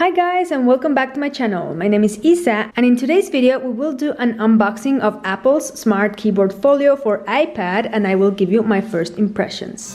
Hi guys, and welcome back to my channel. My name is Isa, and in today's video we will do an unboxing of Apple's Smart Keyboard Folio for iPad, and I will give you my first impressions.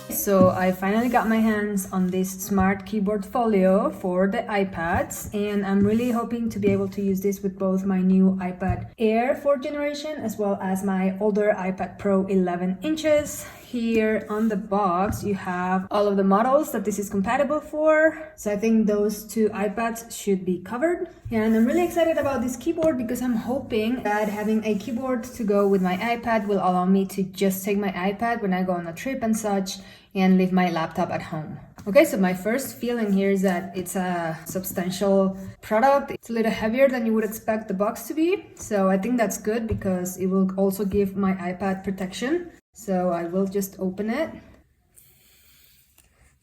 So I finally got my hands on this Smart Keyboard Folio for the iPads, and I'm really hoping to be able to use this with both my new iPad Air 4th generation as well as my older iPad Pro 11 inches. Here on the box you have all of the models that this is compatible for, so I think those two iPads should be covered. And I'm really excited about this keyboard because I'm hoping that having a keyboard to go with my iPad will allow me to just take my iPad when I go on a trip and such and leave my laptop at home. Okay, so my first feeling here is that it's a substantial product. It's a little heavier than you would expect the box to be, so I think that's good because it will also give my iPad protection. So I will just open it.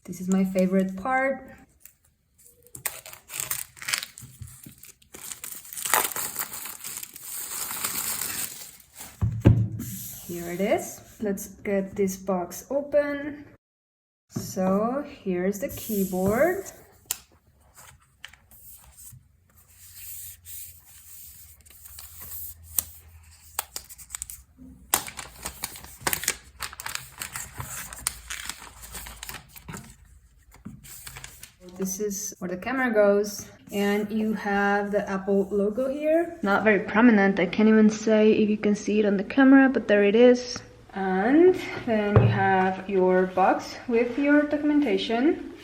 This is my favorite part. Here it is. Let's get this box open. So here's the keyboard. This is where the camera goes, and you have the Apple logo here. Not very prominent, I can't even say if you can see it on the camera, but there it is. And then you have your box with your documentation.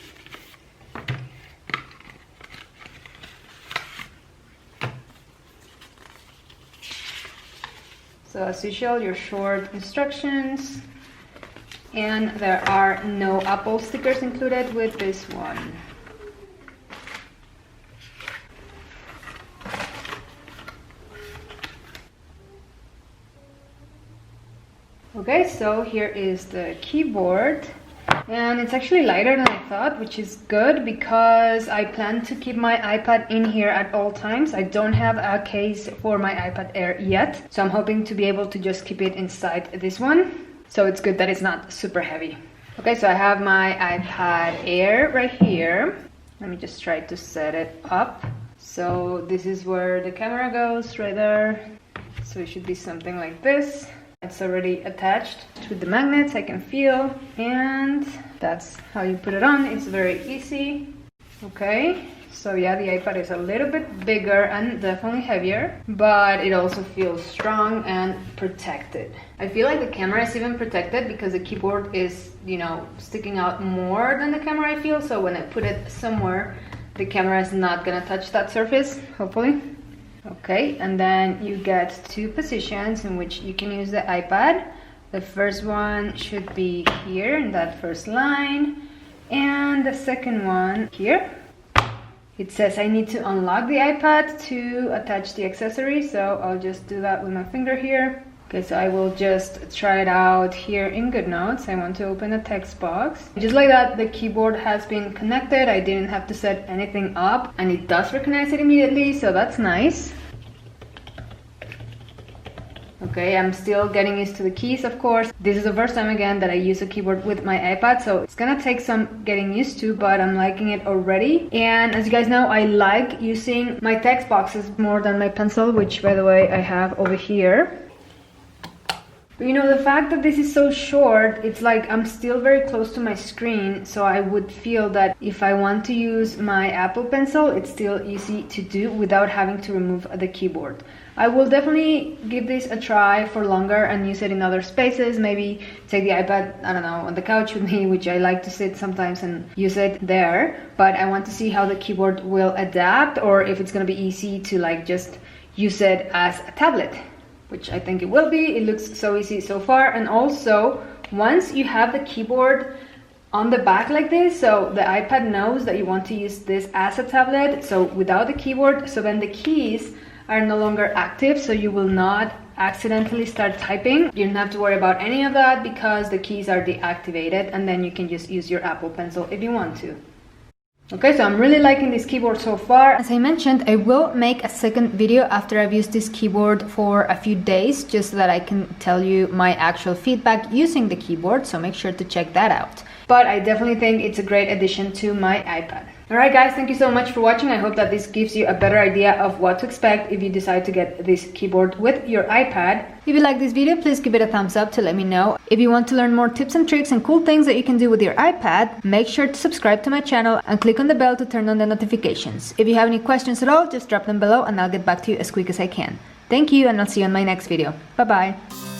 So as usual, your short instructions. And there are no Apple stickers included with this one. Okay, so here is the keyboard, and it's actually lighter than I thought, which is good because I plan to keep my iPad in here at all times. I don't have a case for my iPad Air yet, so I'm hoping to be able to just keep it inside this one. So it's good that it's not super heavy. Okay, so I have my iPad Air right here. Let me just try to set it up. So this is where the camera goes, right there. So it should be something like this. It's already attached with the magnets, I can feel, and that's how you put it on. It's very easy. Okay, so yeah, the iPad is a little bit bigger and definitely heavier, but it also feels strong and protected. I feel like the camera is even protected because the keyboard is, you know, sticking out more than the camera, I feel. So when I put it somewhere, the camera is not gonna touch that surface, hopefully. Okay, and then you get two positions in which you can use the iPad. The first one should be here in that first line, and the second one here. It says I need to unlock the iPad to attach the accessory, so I'll just do that with my finger here. Okay, so I will just try it out here in GoodNotes. I want to open a text box. Just like that, the keyboard has been connected. I didn't have to set anything up, and it does recognize it immediately, so that's nice. Okay, I'm still getting used to the keys, of course. This is the first time again that I use a keyboard with my iPad, so it's gonna take some getting used to, but I'm liking it already. And as you guys know, I like using my text boxes more than my pencil, which by the way I have over here. But you know, the fact that this is so short, it's like I'm still very close to my screen, so I would feel that if I want to use my Apple Pencil, it's still easy to do without having to remove the keyboard. I will definitely give this a try for longer and use it in other spaces, maybe take the iPad, I don't know, on the couch with me, which I like to sit sometimes and use it there, but I want to see how the keyboard will adapt, or if it's gonna be easy to like just use it as a tablet, which I think it will be. It looks so easy so far. And also, once you have the keyboard on the back like this, so the iPad knows that you want to use this as a tablet, so without the keyboard, so then the keys are no longer active, so you will not accidentally start typing. You don't have to worry about any of that because the keys are deactivated, and then you can just use your Apple Pencil if you want to. Okay, so I'm really liking this keyboard so far. As I mentioned, I will make a second video after I've used this keyboard for a few days, just so that I can tell you my actual feedback using the keyboard, so make sure to check that out. but I definitely think it's a great addition to my iPad. Alright guys, thank you so much for watching. I hope that this gives you a better idea of what to expect if you decide to get this keyboard with your iPad. If you like this video, please give it a thumbs up to let me know. If you want to learn more tips and tricks and cool things that you can do with your iPad, make sure to subscribe to my channel and click on the bell to turn on the notifications. If you have any questions at all, just drop them below and I'll get back to you as quick as I can. Thank you, and I'll see you on my next video. Bye bye.